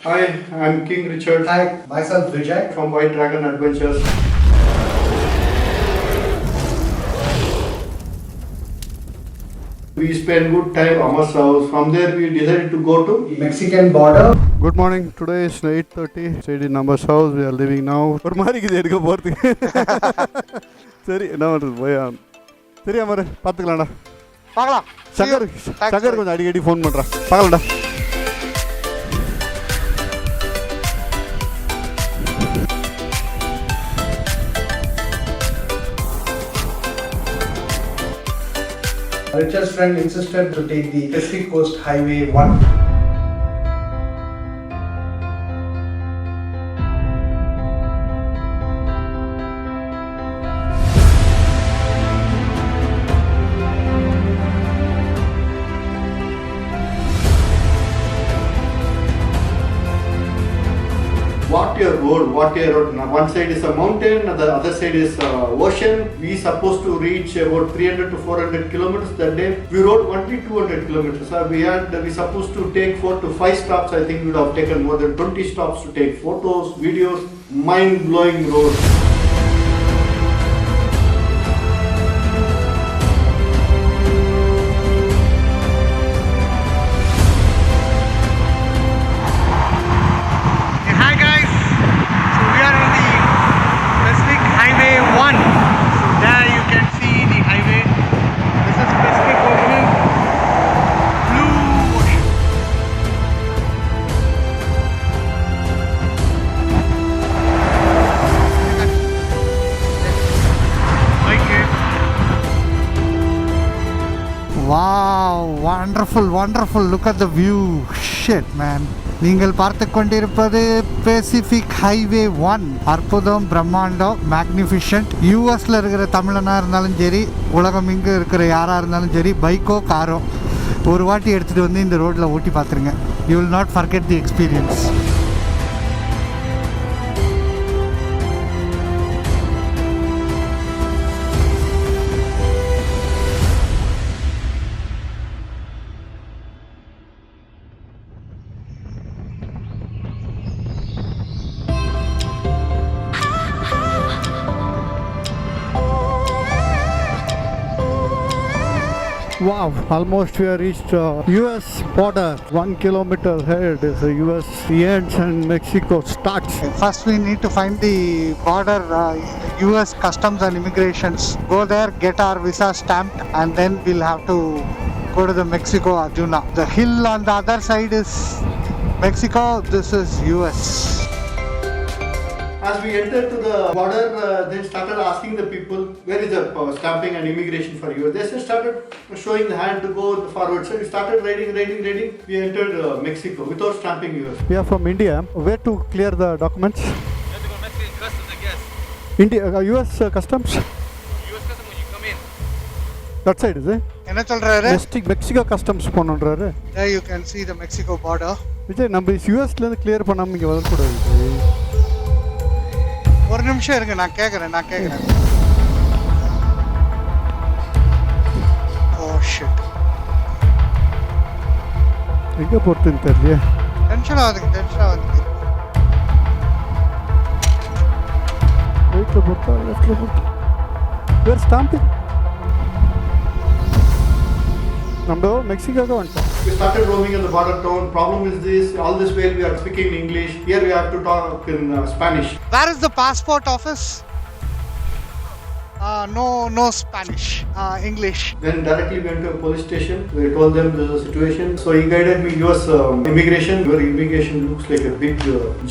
Hi, I'm King Richard. Hi, myself Vijay. From White Dragon Adventures. We spent good time at Amar's house. From there, we decided to go to Mexican border. Good morning. Today is 8:30. Stayed in Amar's house. We are leaving now. ஒரு மாதிரி இது எடுக்க போறதுக்கு. சரி என்ன பண்றது போய் சரி அமர் பார்த்துக்கலாம்டா. பார்க்கலாம். சங்கர் கொஞ்சம் அடிக்கடி ஃபோன் பண்ணுறான். பார்க்கலாம்டா. Richard's friend insisted to take the Pacific Coast Highway 1. Water road. One side is a mountain, the other side is ocean. We supposed to reach about 300 to 400 kilometers that day. We rode only 200 kilometers. We supposed to take 4 to 5 stops. I think we would have taken more than 20 stops to take photos, videos. Mind-blowing road. Wow, wonderful. Look at the view. Shit, man. நீங்கள் பார்த்து கொண்டிருப்பது Pacific highway 1. அற்புதம், பிரம்மாண்டம், magnificent. யூஎஸில் இருக்கிற தமிழனாக இருந்தாலும் சரி, உலகம் இங்கே இருக்கிற யாராக இருந்தாலும் சரி, பைக்கோ காரோ ஒரு வாட்டி எடுத்துகிட்டு வந்து இந்த ரோட்டில் ஓட்டி பார்த்துருங்க. You will not forget the experience. Wow, almost we have reached US border. 1 kilometer ahead is the US ends and Mexico starts. First we need to find the border, US customs and immigrations. Go there, get our visa stamped, and then we'll have to go to the Mexico Arjuna. The hill on the other side is Mexico, this is US. As we entered to the border, they started asking the people, where is the stamping and immigration for you? They started showing the hand to go forward. So we started riding. We entered Mexico without stamping US. We are from India. Where to clear the documents? You have to go Mexican customs, I guess. India, US customs? US customs when you come in. That side is it? என்ன சொல்றாரு? Mexico customs போனோன்றாரு. There you can see the Mexico border. Vijay நம்ம யூஎஸ்ல இருந்து clear பண்ணாம இங்க வரக்கூடாது. ஒரு நிமிஷம் இருங்க, நான் கேட்குறேன். ஓ ஷிட், எங்கே போகிறதுன்னு தெரியல. டென்ஷன் ஆகுதுங்க. ரைட்டில் போட்டா லெஃப்டில் போட்டா வேறு ஸ்டாம்பிங். நம்ம மெக்சிகோக்கு வந்துட்டோம். We started roaming in the border town. Problem is this, all this way we are speaking English. Here we have to talk in Spanish. Where is the passport office? No Spanish, English. Then directly we went to a police station. We told them this is a situation. So he guided me US immigration. Your immigration looks like a big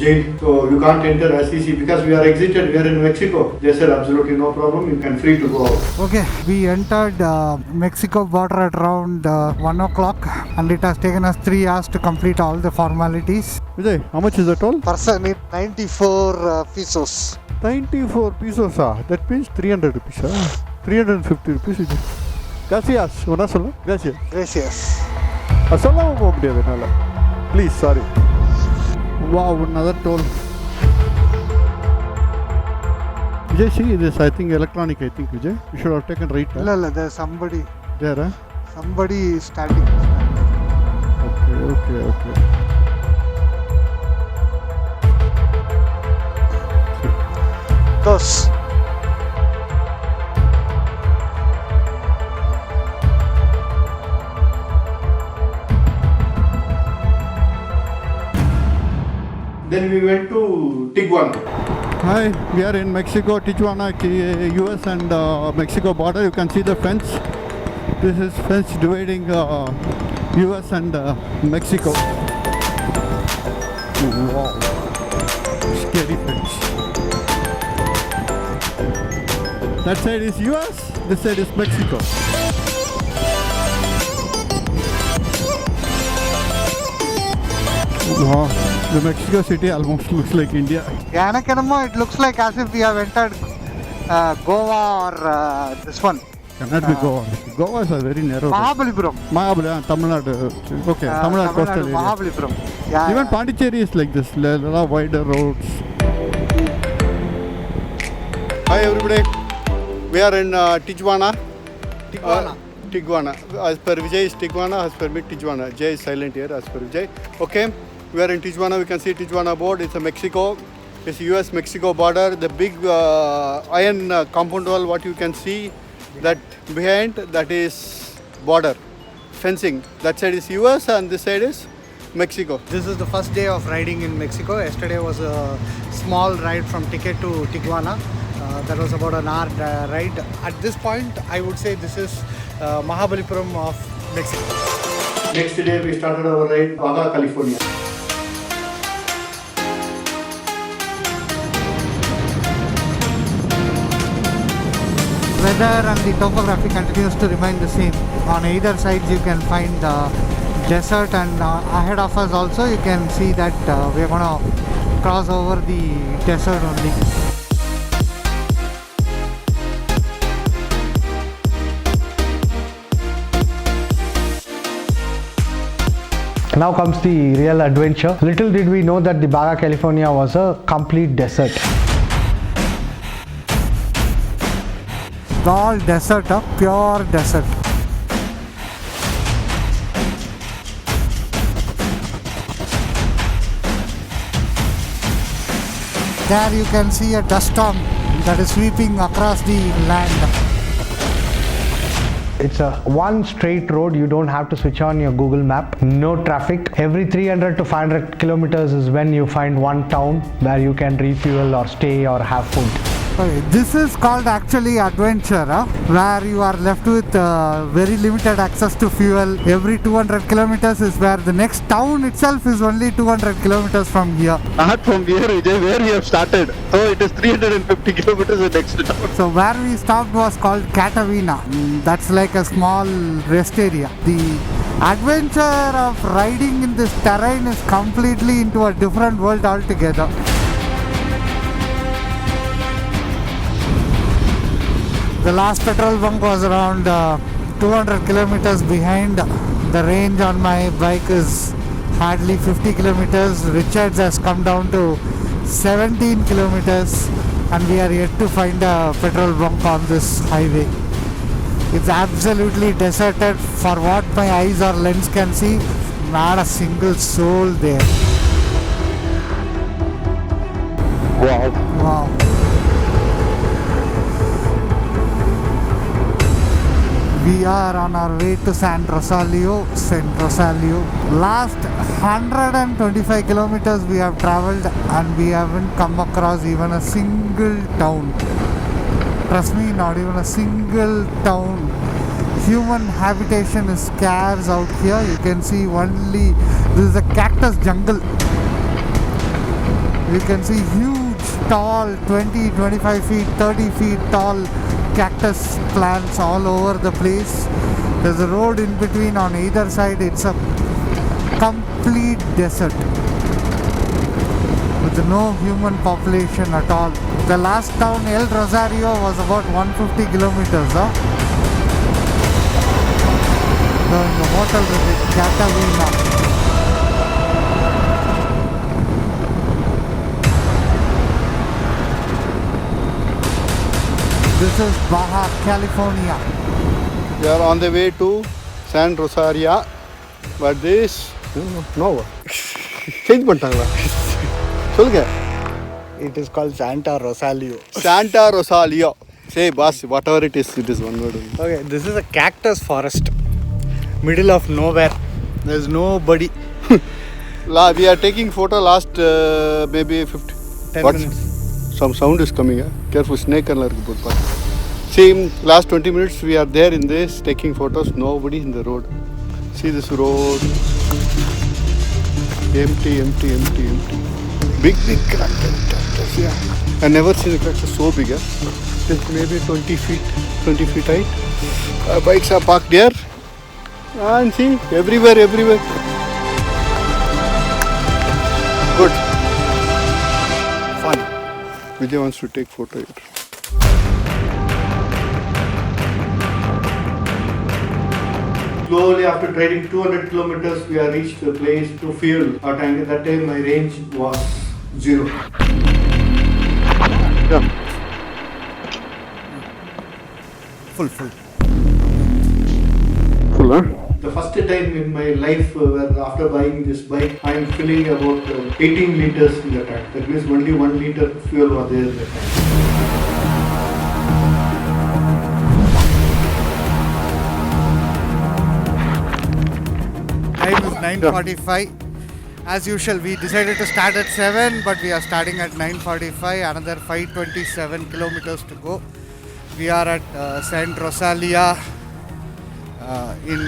jail. So you can't enter as easy because we are exited. We are in Mexico. They said absolutely no problem. You can free to go out. Okay, we entered Mexico border at around 1 o'clock and it has taken us 3 hours to complete all the formalities. Vijay, how much is the toll? Person it 94 pesos. 94 pesos. That means 300 rupees. 350 rupees. Gracias. Una sola. Gracias. சொல்லாம போக முடியாது என்னால். Please sorry. Wow, another toll. Vijay, see this, I think electronic, Vijay. You should have taken right. No, there's somebody. There, huh? Somebody is standing. Okay. Dos. Then we went to Tijuana. Hi, we are in Mexico, Tijuana, US and Mexico border. You can see the fence. This is fence dividing US and Mexico. Wow, scary fence. That side is US, this side is Mexico. Wow, the Mexico city almost looks like India. Yanakanamo, it looks like as if we have entered Goa or this one. Cannot be Goa. Goa is a very narrow. Mahabalipuram. Mahabalipuram, Tamil Nadu. Okay, Tamil Nadu coastal area. Mahabalipuram. Yeah. Even Pondicherry is like this. There are wider roads. Hi everybody. We are in Tijuana. Tijuana. As per Vijay is Tijuana, as per me Tijuana. J is silent here as per Vijay. Okay. We are in Tijuana. We can see Tijuana board. It's a Mexico. It's US-Mexico border. The big iron compound wall, what you can see, that behind, that is border fencing. That side is US and this side is Mexico. This is the first day of riding in Mexico. Yesterday was a small ride from Ticket to Tijuana. That was about an hour ride. At this point, I would say this is Mahabalipuram of Mexico. Next day we started our ride Baja California. Weather and the topography continues to remain the same. On either side you can find desert, and ahead of us also you can see that we are going to cross over the desert only. Now comes the real adventure. Little did we know that the Baja California was a complete desert. All desert, pure desert. There you can see a dust storm that is sweeping across the land. It's a one straight road. You don't have to switch on your Google map. No traffic. Every 300 to 500 kilometers is when you find one town where you can refuel or stay or have food. Okay, this is called actually adventure, where you are left with very limited access to fuel. Every 200 kilometers is where the next town itself is only 200 kilometers from here. Not from here, Vijay, where we have started. So it is 350 kilometers the next town. So where we stopped was called Catavina. That's like a small rest area. The adventure of riding in this terrain is completely into a different world altogether. The last petrol bunk was around 200 kilometers behind. The range on my bike is hardly 50 kilometers. Richards has come down to 17 kilometers, and we are yet to find a petrol bunk on this highway. It's absolutely deserted. For what my eyes or lens can see, not a single soul there. Wow. We are on our way to San Rosalio. Last 125 kilometers we have traveled and we haven't come across even a single town. Trust me, not even a single town. Human habitation is scarce out here. You can see only, this is a cactus jungle. You can see huge, tall, 20, 25 feet, 30 feet tall cactus plants all over the place. There's a road in between on either side. It's a complete desert with no human population at all. The last town, El Rosario, was about 150 kilometers. The hotel with Catavina. This is Baja California. We are on the way to San Rosario, but this no change பண்ணிட்டாங்களா சொல்லுங்க It is called Santa Rosalio. Santa Rosalio. Say, boss, whatever it is one word only. Okay, this is a cactus forest. Middle of nowhere. There's nobody. We are taking photo last maybe 10 What's- minutes. Some sound is coming. Careful, snake and See, last 20 minutes we are there in this taking photos. Nobody in the road. See this road. Empty. Big cactus. Yeah. I never seen a cactus so big. It's maybe 20 feet height. Bikes are parked there. And see, everywhere. Good. Fun. Vijay wants to take photo here. Slowly, after riding 200 kilometers, we have reached a place to fuel our tank. At that time, my range was 0. Yeah. Full. Full, huh? The first time in my life where after buying this bike, I am filling about 18 liters in the tank. That means only 1 liter fuel was there in the tank. Time is 9:45. As usual, we decided to start at 7, but we are starting at 9:45. Another 527 kilometers to go. We are at San Rosalia in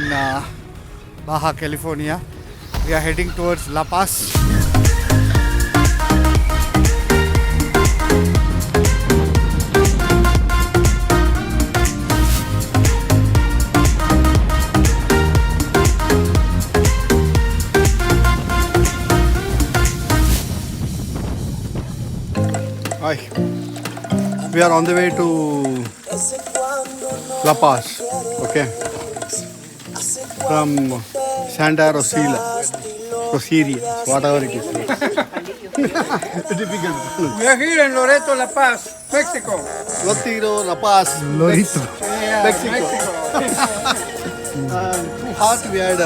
Baja California. We are heading towards La Paz. Hi. We are on the way to La Paz. Okay. From Santa Rosalia. Whatever it is. Difficult. We are here in Loreto, La Paz, Mexico. Lotiro, La Paz. Lorito. Mexico. Too hot. We had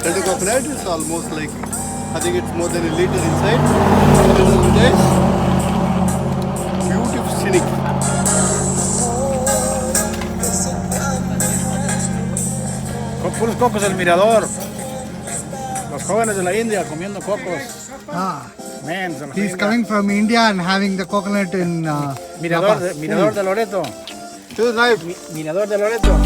tender coconut. It's almost like, I think it's more than a liter inside. Beautiful scenic. Con puros cocos del mirador. Los jóvenes de la India comiendo cocos. Man, se los He's India. coming from India and having the coconut in Mirador, La Paz. mirador de Loreto. Choose knife. Mirador de Loreto.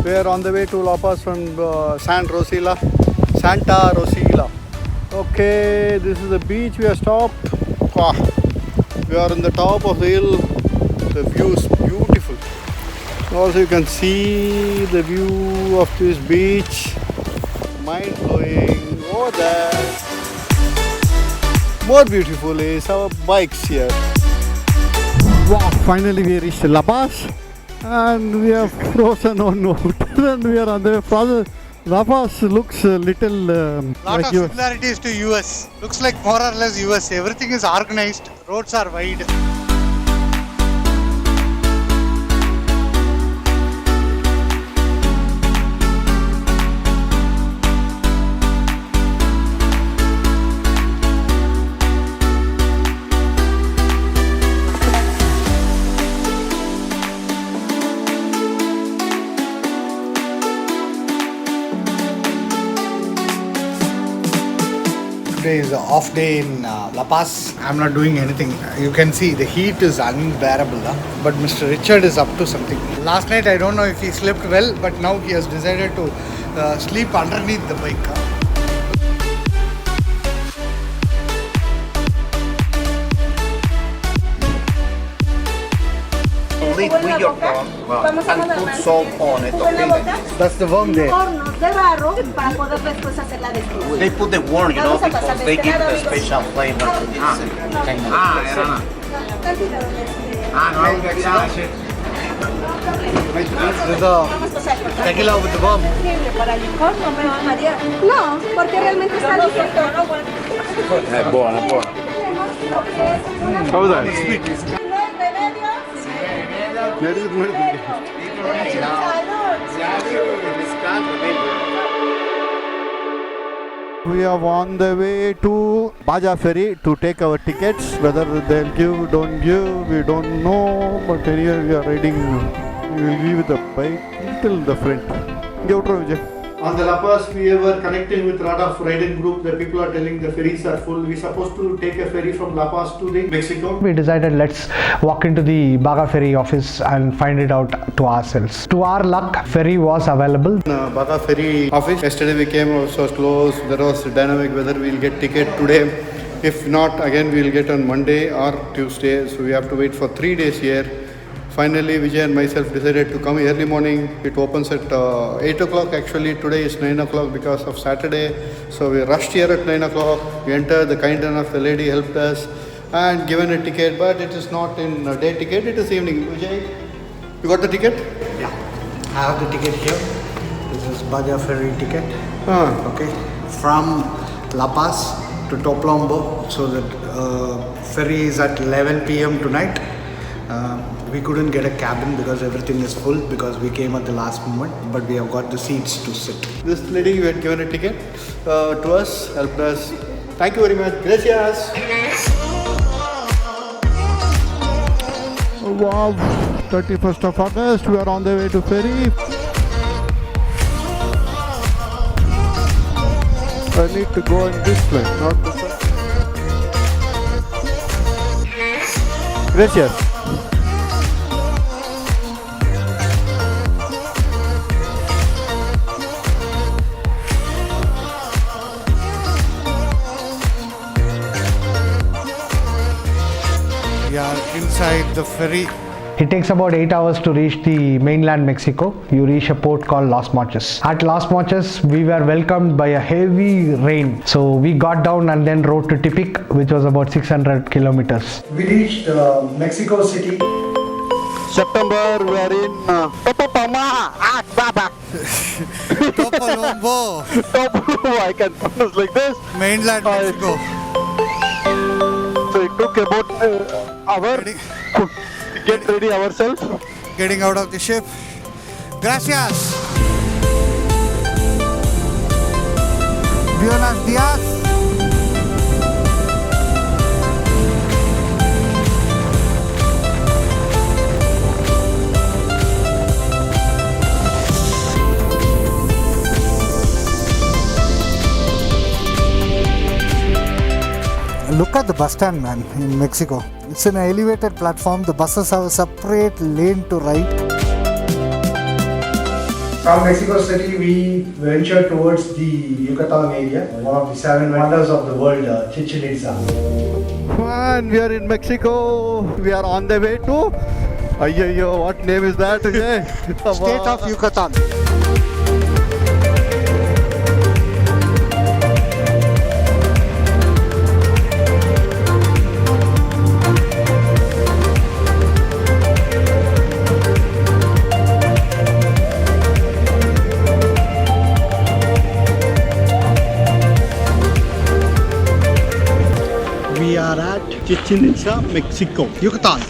We are on the way to La Paz from Santa Rosalia. Okay, this is the beach we have stopped. Wow. We are on the top of the hill. The view is beautiful. Also, you can see the view of this beach. Mind blowing. Oh, there. More beautiful is our bikes here. Wow, finally we reached La Paz and we are frozen on water and we are on the way further. La Paz looks a little Lot like of US. similarities to US. Looks like more or less US. Everything is organized. Roads are wide. Today is the off day in La Paz. I'm not doing anything. You can see the heat is unbearable. But Mr. Richard is up to something. Last night I don't know if he slept well, but now he has decided to sleep underneath the bike. Leave with your tongue and put salt on it, okay? That's the worm there. hornos de barro para poder después hacer la destilación. They put the worm, you know, because they give the special flavor to this. Tequila with the bomb. Para licor no me va a marear. No, porque realmente está ligero. È buona, buona. Cosa è? We are on the way to Baja Ferry to take our tickets. Whether they'll give, don't give, we don't know. But anyway, we are riding. We will be with the bike till the front. Give it, Vijay. On the La Paz, we were connecting with a lot of riding group. The people are telling the ferries are full. We're supposed to take a ferry from La Paz to the Mexico. We decided let's walk into the Baga Ferry office and find it out to ourselves. To our luck, ferry was available. Baga Ferry office. Yesterday we came, it was closed. There was dynamic whether we'll get ticket today. If not, again we'll get on Monday or Tuesday. So we have to wait for 3 days here. Finally, Vijay and myself decided to come early morning. It opens at 8 o'clock. Actually, today is 9 o'clock because of Saturday. So we rushed here at 9 o'clock. We entered. The kind enough the lady helped us and given a ticket, but it is not in a day ticket. It is evening. Vijay, you got the ticket? Yeah, I have the ticket here. This is Baja Ferry ticket. Okay, from La Paz to Topolobampo. So the ferry is at 11 p.m. tonight. We couldn't get a cabin because everything is full because we came at the last moment, but we have got the seats to sit. This lady who had given a ticket to us, helped us. Thank you very much. Gracias. Wow, 31st of August, we are on the way to ferry. I need to go on this plane, not this one. Gracias. We are inside the ferry. It takes about 8 hours to reach the mainland Mexico. You reach a port called Las Mochas. At Las Mochas, we were welcomed by a heavy rain. So we got down and then rode to Tepic, which was about 600 kilometers. We reached Mexico City. September, we are in Topolobampo, Topolobampo. I can pronounce like this. mainland Mexico. So it took about an hour to get ready ourselves. Getting out of the ship. Gracias. Buenos dias. Look at the bus stand, man, in Mexico. It's an elevated platform. The buses have a separate lane to ride. From Mexico City, we ventured towards the Yucatan area, one of the 7 wonders of the world, Chichen Itza. And we are in Mexico. We are on the way to. Ayyo, what name is that? State of Yucatan. We are at Chichen Itza, Mexico. Yucatan,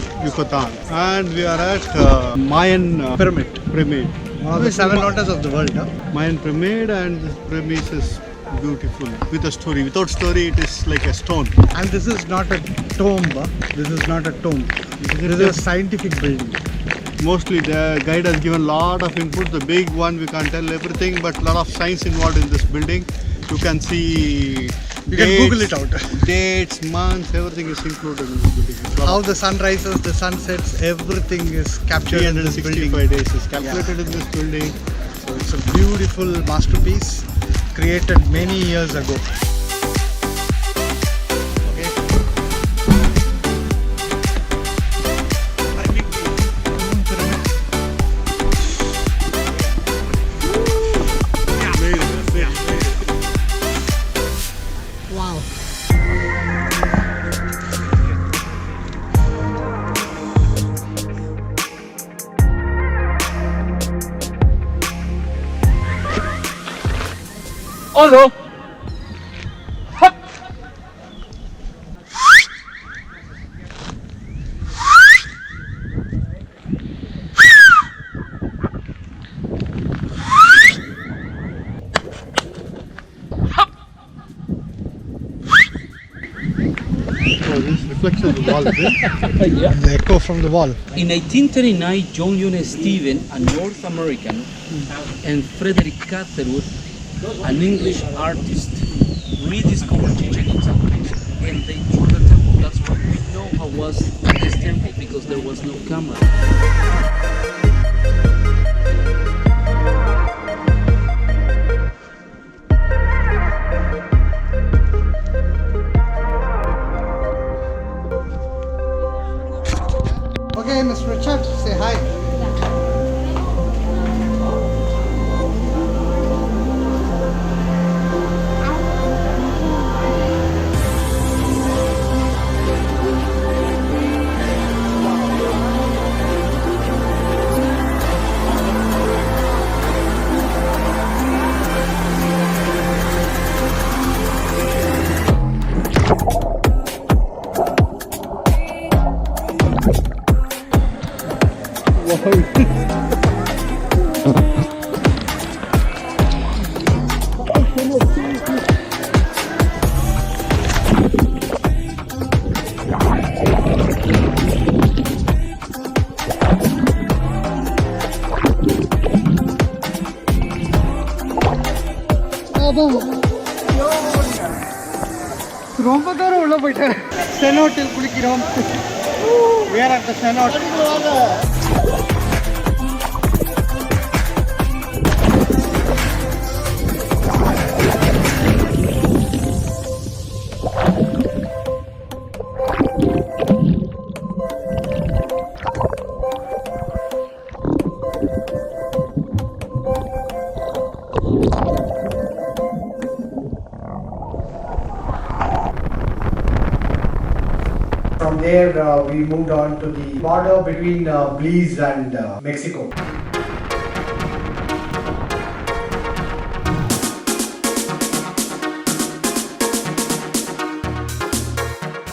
And we are at Mayan pyramid. Pyramid. One of the 7 wonders of the world. Mayan pyramid, and this premise is beautiful with a story. Without story, it is like a stone. And this is not a tomb. This is not a tomb. This is a scientific building. Mostly the guide has given lot of input. The big one we can't tell everything, but lot of science involved in this building. You can see. You can Google it out. Dates, months, everything is included in this building. How the sun rises, the sun sets, everything is captured in this building. 365 days is calculated in this building. So it's a beautiful masterpiece created many years ago. Although, Reflection of the wall, the echo from the wall. In 1839, John Lyon Stephen, a North American, and Frederick Catherwood, an English artist, rediscovered Chichen Itza. And they took the temple. That's why we know how was this temple, because there was no camera. Okay, Mr. Richard, say hi. ரொம்ப தூரம் உள்ள போயிட்டாரு. செனோட்டில் குளிக்கிறோம். We are at the cenote. From there, we moved on to the border between Belize and Mexico.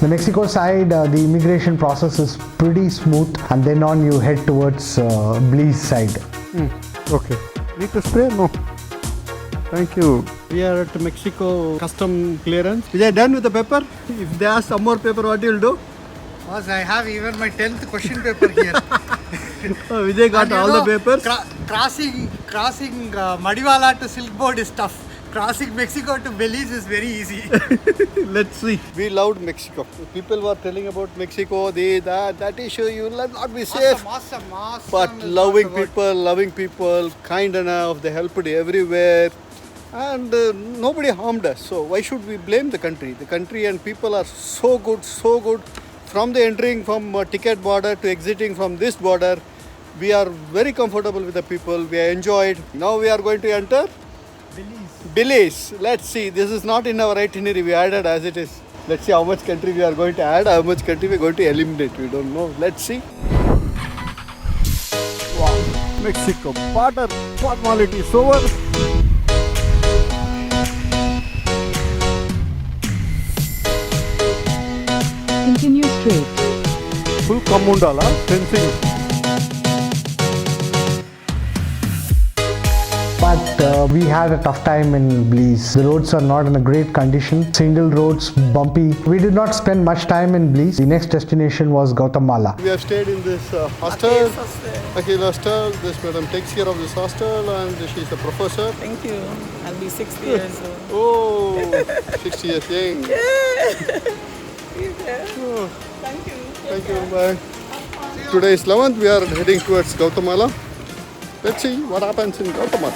The Mexico side, the immigration process is pretty smooth, and then on you head towards Belize side. Okay. Need to spray? No. Thank you. We are at Mexico custom clearance. Is that done with the paper? If they ask some more paper, what you'll do? Boss, I have even my 10th question paper here. Vijay got And you all the know, papers. Crossing Madiwala to Silk Board is tough. Crossing Mexico to Belize is very easy. Let's see. We loved Mexico. People were telling about Mexico, that issue, you will not be safe. Awesome. But loving people, kind enough, they helped everywhere. And nobody harmed us. So why should we blame the country? The country and people are so good. From the entering from ticket border to exiting from this border, we are very comfortable with the people. We are enjoyed. Now we are going to enter Belize. Let's see. This is not in our itinerary. We added as it is. Let's see how much country we are going to add, how much country we are going to eliminate. We don't know. Let's see. Wow. Mexico border formality is over. Continue straight. Full Kamundala fencing. But we had a tough time in Belize. The roads are not in a great condition. Single roads, bumpy. We did not spend much time in Belize. The next destination was Guatemala. We have stayed in this hostel. Akhil Hostel. This madam takes care of this hostel and she is a professor. Thank you. I'll be 60 years old. Oh, 60 years young. Oh, Thank you. thank you. Bye. Today is 11th. We are heading towards Guatemala. Let's see what happens in Guatemala.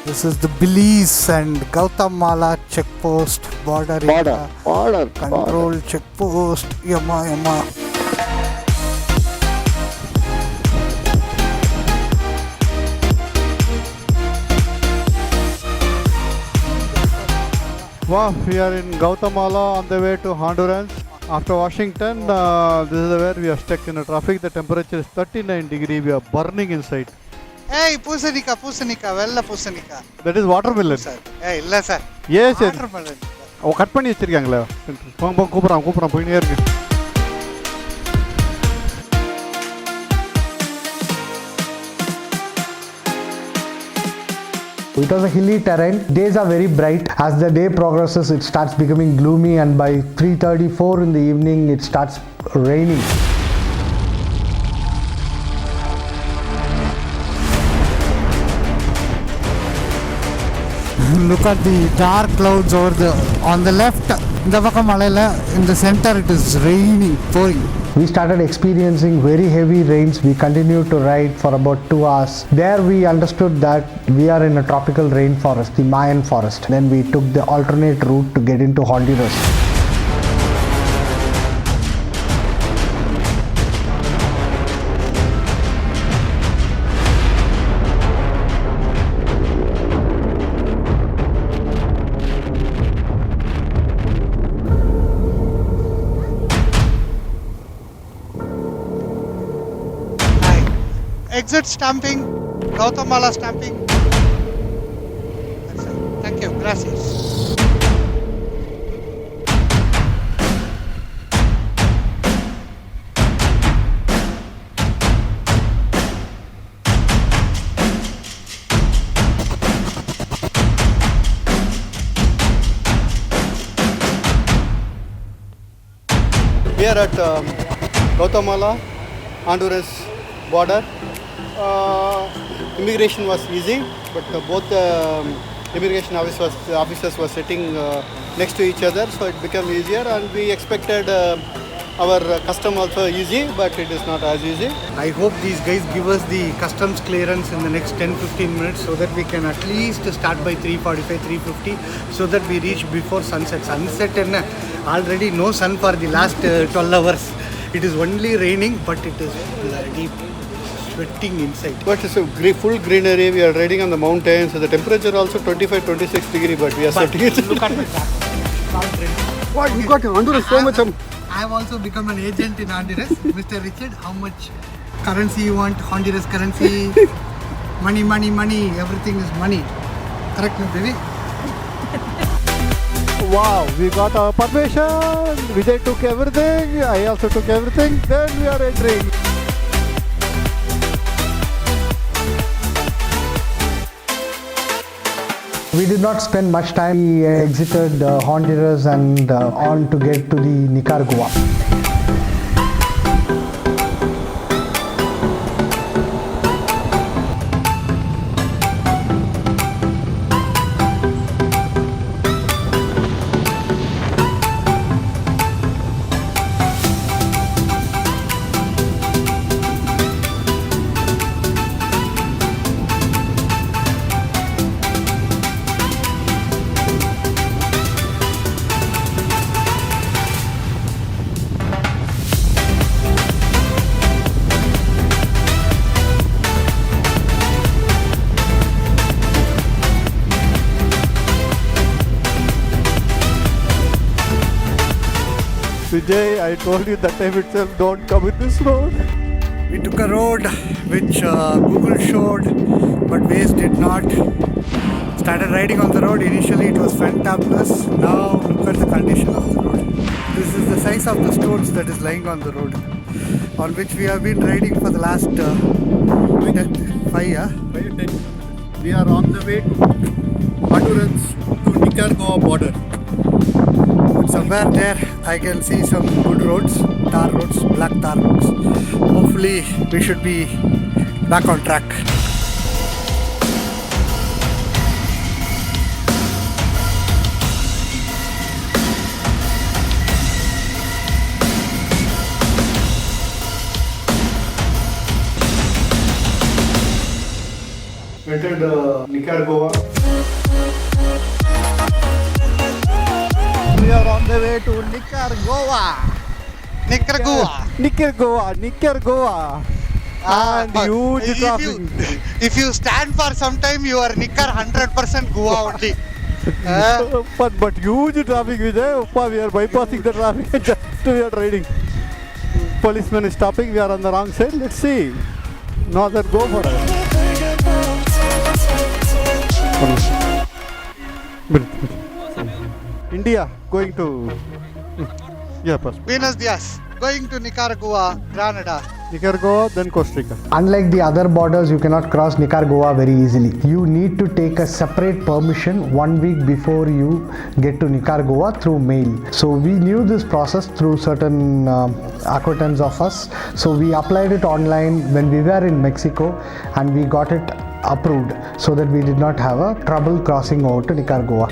This is the Belize and Guatemala checkpost border area. Control checkpost. Yama. Wow, we are in Guatemala on the way to Honduras. After Washington, this is where we are stuck in the traffic. The temperature is 39 degrees. We are burning inside. Hey, பூசணிக்கா வெள்ளை பூசணிக்கா. That is watermelon. Sir ஏய் இல்ல sir. Yes, sir. Watermelon. Cut பண்ணி வச்சிருக்காங்களே. போங்க கூப்பிடுறான் போயினே இருக்கு. It was a hilly terrain. Days are very bright. As the day progresses, it starts becoming gloomy, and by 3:34 in the evening, it starts raining. Look at the dark clouds on the left. In the center, it is raining, pouring. We started experiencing very heavy rains. We continued to ride for about 2 hours. There we understood that we are in a tropical rainforest, the Mayan forest. Then we took the alternate route to get into Honduras. Exit stamping, Guatemala stamping. That's it. Thank you, gracias. We are at Guatemala, Honduras border. Immigration was easy, but both immigration officers were sitting next to each other, so it became easier, and we expected our custom also easy, but it is not as easy. I hope these guys give us the customs clearance in the next 10-15 minutes so that we can at least start by 3:45, 3:50 so that we reach before sunset. Sunset and already no sun for the last 12 hours. It is only raining, but it is bloody sweating inside. But it's a full greenery. We are riding on the mountains. So the temperature also 25-26 degrees, but we are sweating it. Look at my back. What you got in Honduras so much? I have also become an agent in Honduras. Mr. Richard, how much currency you want? Honduras currency? Money. Everything is money. Correct me, baby? Wow, we got our permission. Vijay took everything. I also took everything. Then we are entering. We did not spend much time. We exited Honduras and on to get to the Nicaragua. Vijay, I told you that time itself, don't come in this road. We took a road which Google showed, but Waze did not. Started riding on the road. Initially it was fantabulous. Now look at the condition of the road. This is the size of the stones that is lying on the road, on which we have been riding for the last 5 years. We are on the way to Honduras to Nicaragua border. Somewhere there I can see some good roads, tar roads, black tar roads. Hopefully we should be back on track. Entered Nicaragua. We are on the way to Nicaragua. And huge traffic. If you stand for some time, you are Nicar 100% Goa only. But huge traffic, Vijay. We are bypassing the traffic. we are riding. Policeman is stopping. We are on the wrong side. Let's see. No, then go for it. India going to. Yeah, pass. Buenos dias. Going to Nicaragua, Granada. Nicaragua, then Costa Rica. Unlike the other borders, you cannot cross Nicaragua very easily. You need to take a separate permission 1 week before you get to Nicaragua through mail. So we knew this process through certain acquaintance of us. So we applied it online when we were in Mexico and we got it approved so that we did not have a trouble crossing over to Nicaragua.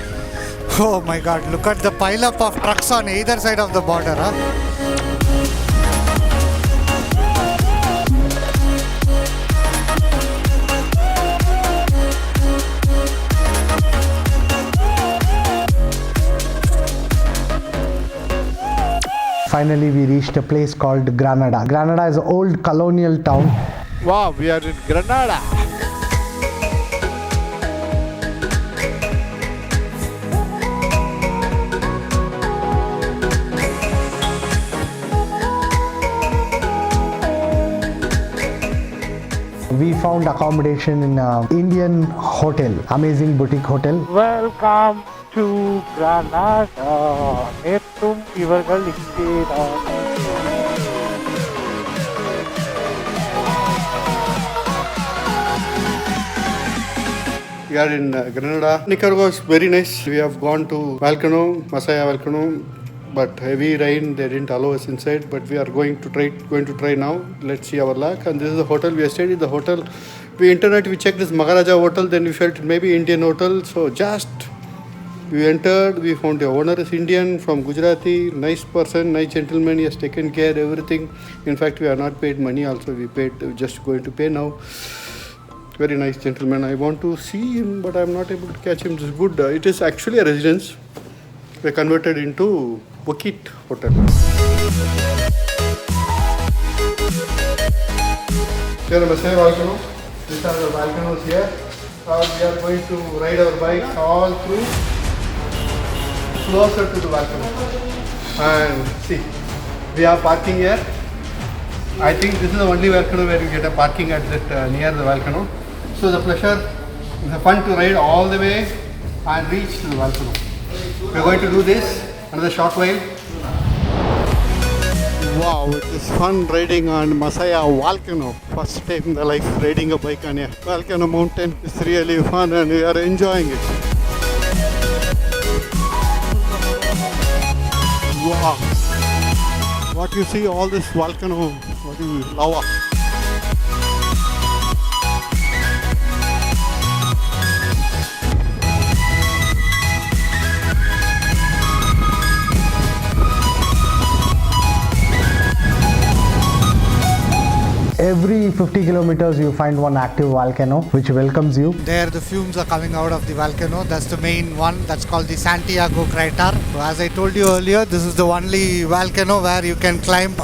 Oh my God, look at the pile-up of trucks on either side of the border. Huh? Finally, we reached a place called Granada. Granada is an old colonial town. Wow, we are in Granada. We found accommodation in an Indian hotel, amazing boutique hotel. Welcome to Granada. Nettum ivargal ingeraar. We are in Granada. Nicaragua is very nice. We have gone to volcano, Masaya volcano, but heavy rain, they didn't allow us inside. But we are going to try now. Let's see our luck. And this is the hotel. We are staying in the hotel. We checked this Maharaja hotel. Then we felt maybe Indian hotel. So just we entered. We found the owner is Indian from Gujarati. Nice person, nice gentleman. He has taken care everything. In fact, we are not paid money. Also, we paid. Just going to pay now. Very nice gentleman. I want to see him, but I am not able to catch him. It's good. It is actually a residence. We converted into Bukit Hotel. Here are the same volcano. These are the volcanoes here. Now we are going to ride our bikes all through closer to the volcano. And see, we are parking here. I think this is the only volcano where you get a parking at that near the volcano. So the pleasure, it's fun to ride all the way and reach to the volcano. We are going to do this another short while. Wow, it is fun riding on Masaya volcano. First time in the life riding a bike on a volcano mountain. It's really fun and we are enjoying it. Wow. What you see, all this volcano, what is lava. Every 50 kilometers you find one active volcano which welcomes you. There the fumes are coming out of the volcano. That's the main one. That's called the Santiago crater. So as I told you earlier, this is the only volcano where you can climb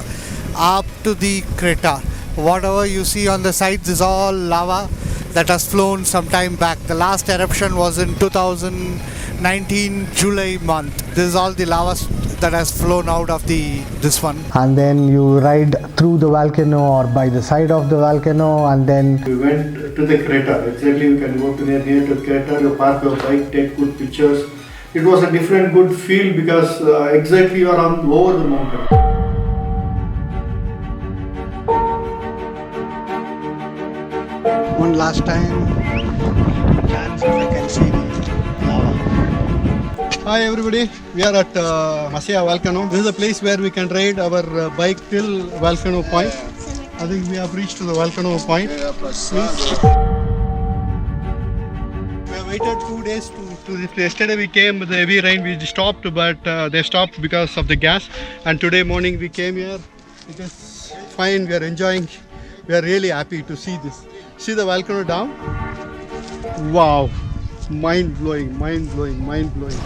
up to the crater. Whatever you see on the sides is all lava that has flown some time back. The last eruption was in 2019 July month. This is all the lava that has flown out of this one. And then you ride through the volcano or by the side of the volcano, and then We went to the crater. Exactly, you can go to near to the crater, you park your bike, take good pictures. It was a different good feel because exactly you are on over the mountain. One last time, chance if I can see the lava. Hi everybody, we are at Masaya volcano. This is a place where we can ride our bike till volcano point. I think we have reached to the volcano point. Please. We have waited 2 days to this place. Yesterday we came with the heavy rain, we stopped, but they stopped because of the gas. And today morning we came here. It is fine, we are enjoying. We are really happy to see this. See the volcano down? Wow. Mind blowing, mind blowing, mind blowing.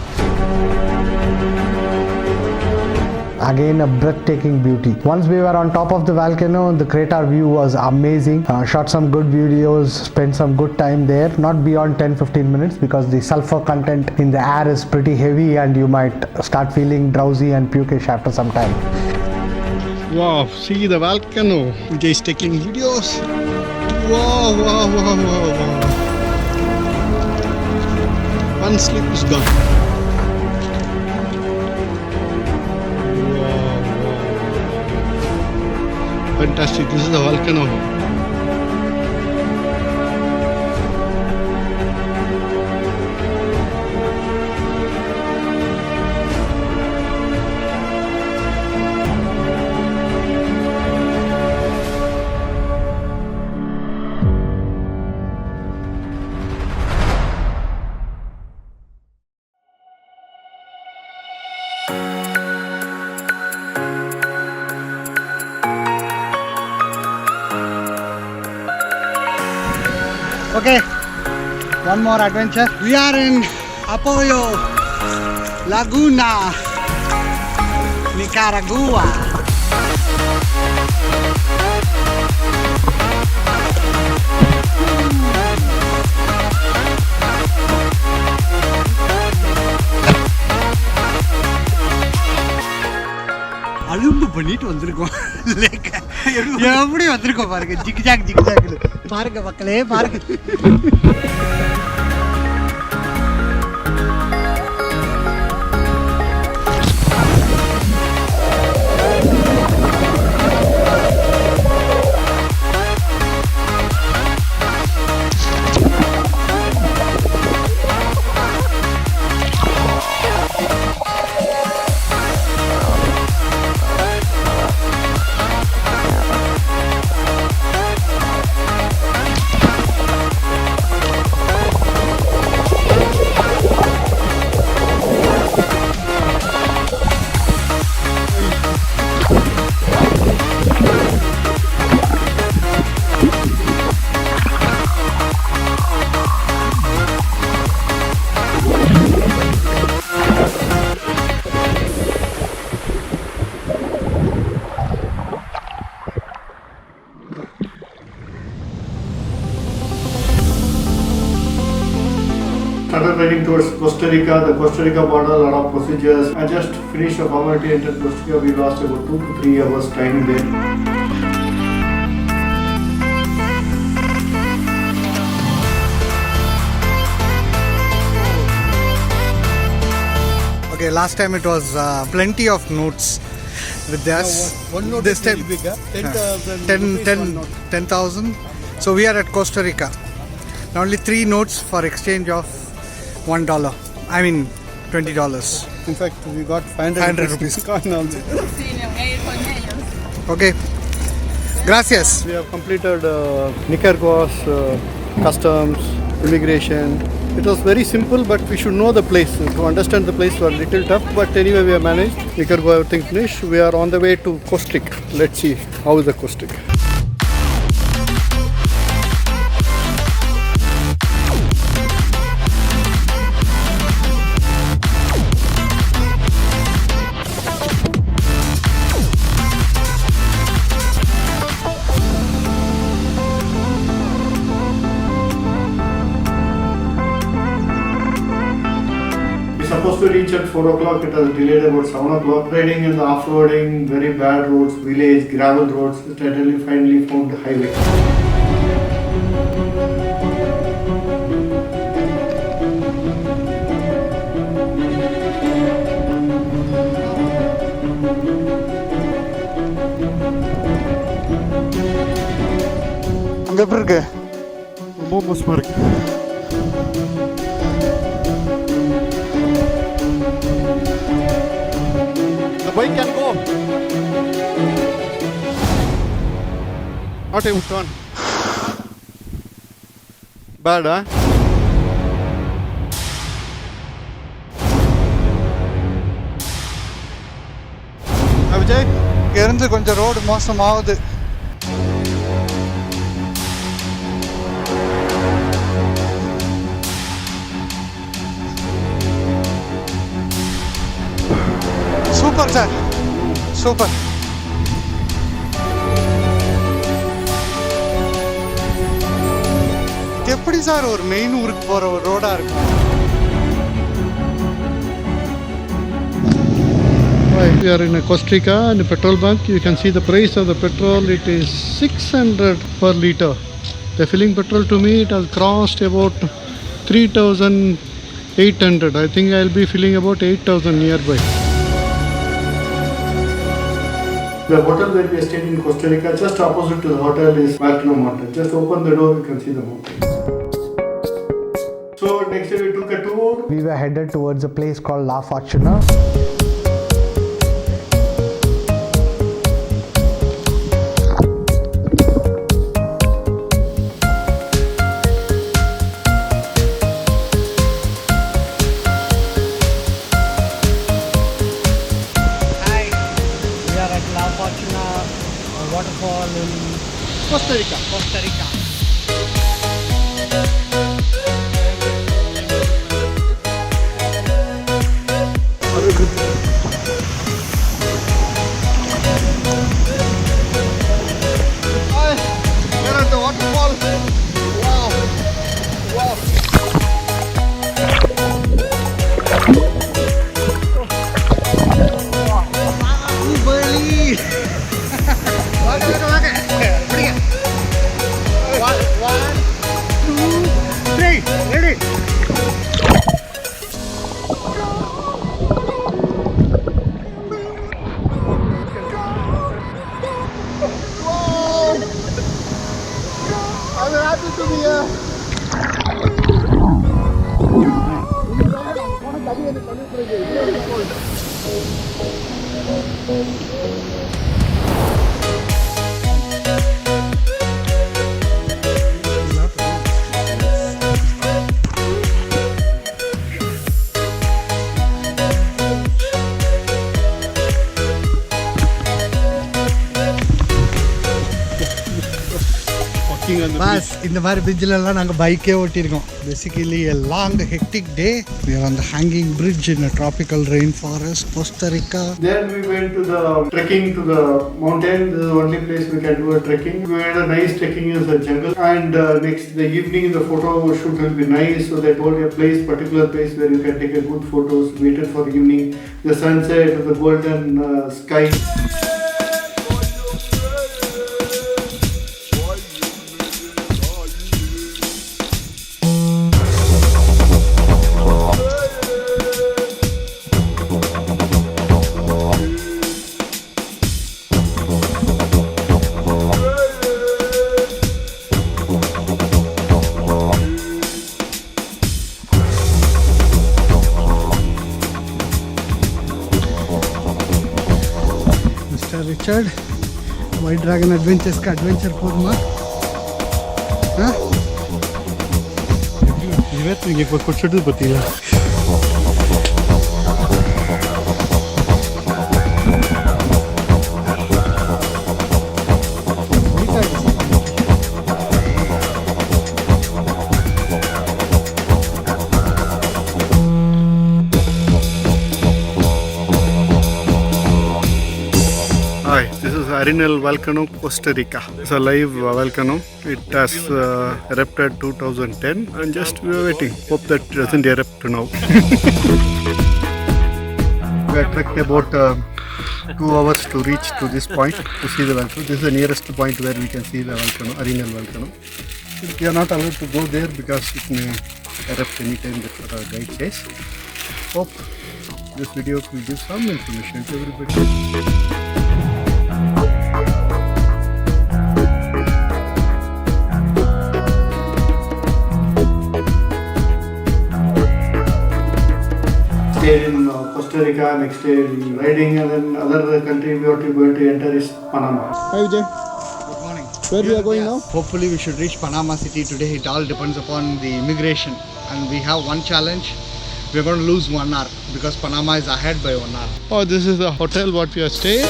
again a breathtaking beauty. Once we were on top of the volcano, the crater view was amazing. Shot some good videos, spent some good time there, not beyond 10-15 minutes because the sulfur content in the air is pretty heavy and you might start feeling drowsy and pukish after some time. Wow, see the volcano. Vijay is taking videos. Wow, wow, wow, wow, wow. One slip is gone. Wow, wow. Fantastic. This is the volcano. Okay, one more adventure. We are in Apoyo Laguna, Nicaragua. அழும்பு பண்ணிட்டு வந்திருக்கோம் லேக்க எப்படி வந்திருக்கோம் பாருங்க zigzag பாருங்க மக்களே பாருங்க Started riding towards Costa Rica, the Costa Rica border, a lot of procedures. I just finished a formality, entered Costa Rica. We lost about 2 to 3 hours time there. Okay, last time it was plenty of notes with us. One note this is time very big, huh? 10,000. So we are at Costa Rica. Only 3 notes for exchange of $1. I mean $20. In fact, we got 500 rupees coin also. Okay. Gracias. We have completed Nicaragua's customs, immigration. It was very simple, but we should know the place. To understand the place was a little tough, but anyway we have managed. Nicaragua, everything finished. We are on the way to Costa Rica. Let's see how is the Costa Rica. Supposed to reach at 4 o'clock, it has delayed about 7 o'clock. Riding in the off-roading, very bad roads, village, gravel roads, finally found the highway. அங்க எப்படி இருக்கு? ரொம்ப மோசமாக இருக்கு. The bike can go. Not able to turn. Bad, huh? Vijay இங்க இருந்து கொஞ்சம் road மோசமாகுது. Super sir, super. எப்படி சார் ஒரு மெயின் ஊருக்கு போற ஒரு ரோடா இருக்கும்? Right, we are in Costa Rica and a petrol bunk. You can see the price of the petrol. It is 600 per liter. The filling petrol to me it has crossed about 3,800. I think I'll be filling about 8,000 nearby. The hotel where we stayed in Costa Rica, just opposite to the hotel is Volcano Mountain. Just open the door, you can see the mountain. So next day we took a tour. We were headed towards a place called La Fortuna. Waterfall in Costa Rica. We're at the waterfall. Wow. Bali. One, two, three. Ready? Wow! I'm happy to be here. Bas, இந்த மாதிரி bridge எல்லாம் நாங்க பைக்கே ஓட்டிருக்கோம். Basically a long hectic day. We are on the hanging bridge in a tropical rainforest, Costa Rica. Then we went to the trekking to the mountain. This is the only place we can do a trekking. We had a nice trekking in the jungle. And next the evening the photo shoot will be nice. So they told a place, particular place where you can take a good photos. Waited for evening, the sunset, the golden sky. Richard, White Dragon Adventures का adventure போதுமா? ಇವತ್ತು ನಿಮಗೆ ಕೊಡ್ಸೋದು ಗೊತ್ತಿಲ್ಲ. Hi, this is Arenal Volcano, Costa Rica. It's a live volcano. It has erupted 2010 and just we are waiting. Hope that it doesn't erupt now. We have trekked about 2 hours to reach to this point to see the volcano. This is the nearest point where we can see the volcano, Arenal Volcano. We are not allowed to go there because it may erupt anytime, that's what our guide says. Hope this video will give some information to everybody. Stayed in Costa Rica, next day riding, and then other country we are going to enter is Panama. Hi Vijay. Good morning. Where we are going now? Hopefully we should reach Panama City today. It all depends upon the immigration. And we have one challenge. We are going to lose 1 hour because Panama is ahead by 1 hour. Oh, this is the hotel what we are staying.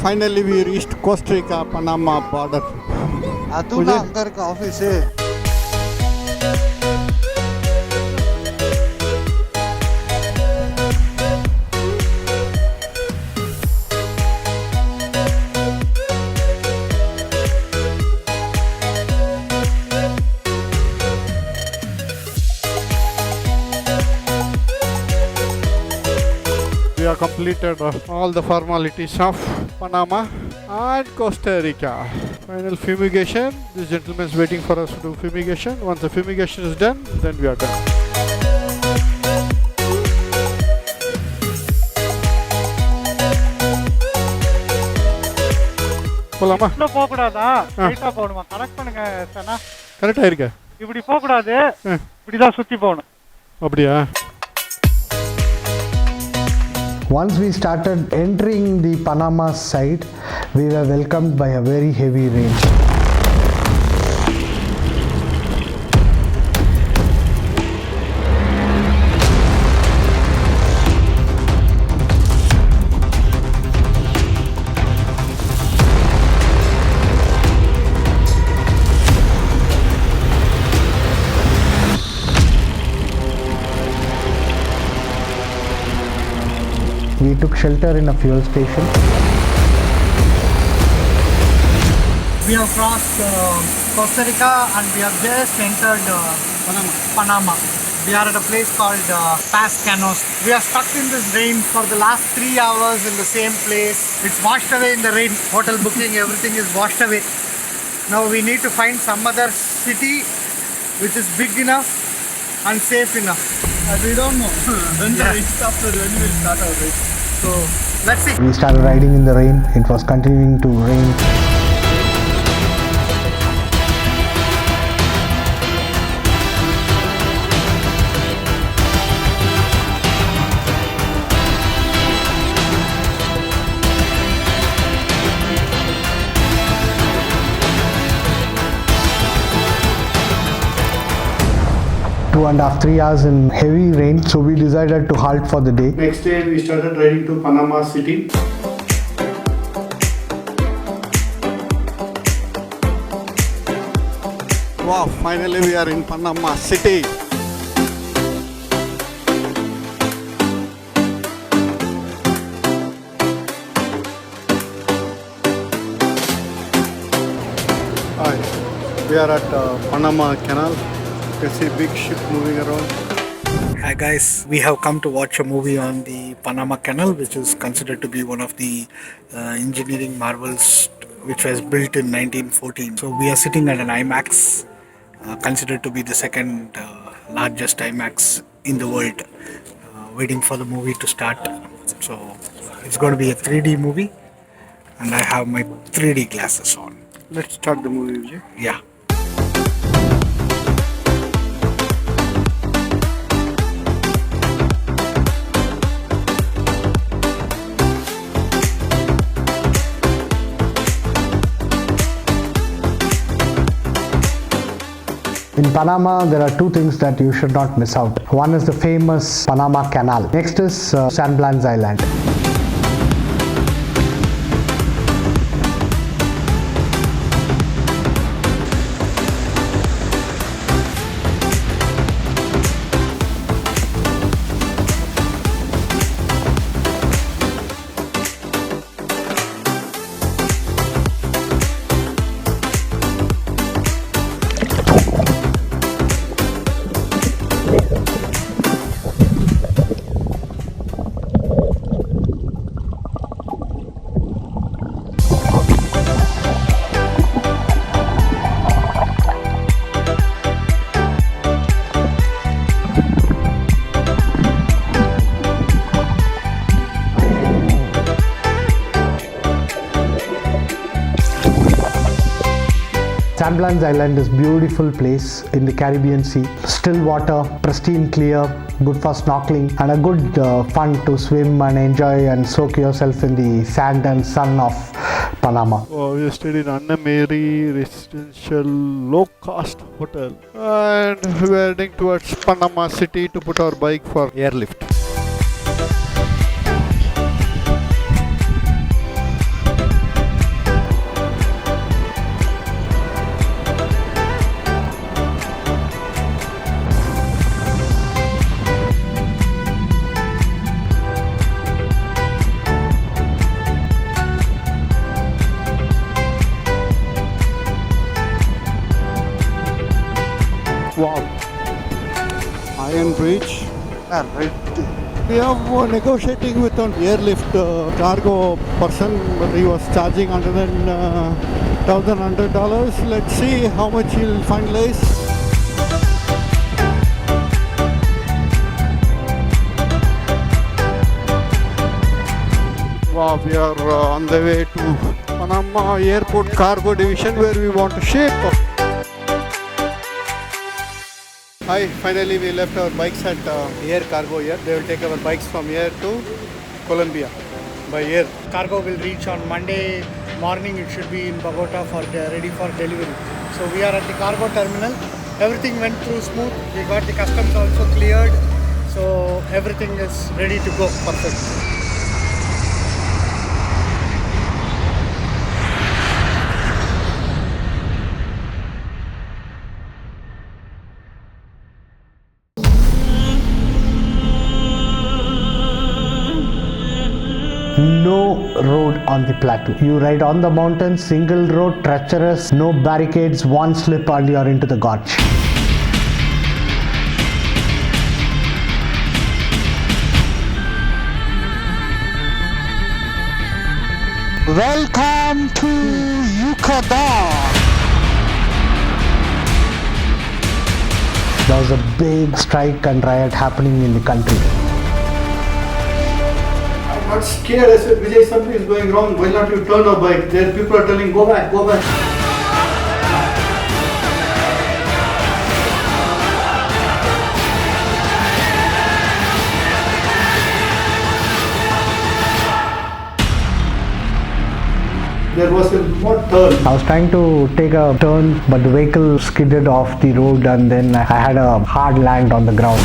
finally we reached Costa Rica, Panama border. Atuna अंदर का office है. We have completed all the formalities of Panama and Costa Rica. Final fumigation. This gentleman is waiting for us to do fumigation. Once the fumigation is done, then we are done. போலாமா? போக கூடாதா? ஸ்ட்ரைட்டா போணுமா? Correct பண்ணுங்க சனா. கரெக்டா இருக்க? இப்படி போக கூடாது. இப்படி தான் சுத்தி போணும். அப்படியா? Once we started entering the Panama side, we were welcomed by a very heavy rain. We took shelter in a fuel station. We have crossed Costa Rica and we have just entered Panama. We are at a place called Pas Canos. We are stuck in this rain for the last 3 hours in the same place. It's washed away in the rain. Hotel booking, everything is washed away. Now we need to find some other city which is big enough and safe enough. We don't know when the rain stops or when we will start our race. So let's see. We started riding in the rain. It was continuing to rain. Two and a half, 3 hours in heavy rain, so we decided to halt for the day. Next day we started riding to Panama City. Wow, finally we are in Panama City. Hi, we are at Panama Canal. You can see big ship moving around. Hi guys, we have come to watch a movie on the Panama Canal, which is considered to be one of the engineering marvels which was built in 1914. So we are sitting at an IMAX, considered to be the second largest IMAX in the world, waiting for the movie to start. So it's going to be a 3D movie and I have my 3D glasses on. Let's start the movie, Vijay. Yeah. In Panama, there are two things that you should not miss out. One is the famous Panama Canal. Next is San Blas Island. San Blas Island is a beautiful place in the Caribbean Sea. Still water, pristine clear, good for snorkeling and a good fun to swim and enjoy and soak yourself in the sand and sun of Panama. Oh, we stayed in Anna Mary Residential Low-Cost Hotel and we are heading towards Panama City to put our bike for airlift. Wow. Iron Bridge. Right. We are negotiating with an airlift cargo person, but he was charging $1,100. Let's see how much he'll finalize. Wow, we are on the way to Panama Airport Cargo Division where we want to ship. Hi, finally we left our bikes at air cargo here. They will take our bikes from here to Colombia by air. Cargo will reach on Monday morning. It should be in Bogota for ready for delivery. So we are at the cargo terminal. Everything went through smooth. We got the customs also cleared. So everything is ready to go. Perfect. No road on the plateau. You ride on the mountain, single road, treacherous, no barricades, one slip and you are into the gorge. Welcome to Yucatan. There was a big strike and riot happening in the country. I'm not scared. I said, Vijay, something is going wrong. Why not you turn a bike? There people are telling, go back, go back. There was a more turn. I was trying to take a turn, but the vehicle skidded off the road and then I had a hard land on the ground.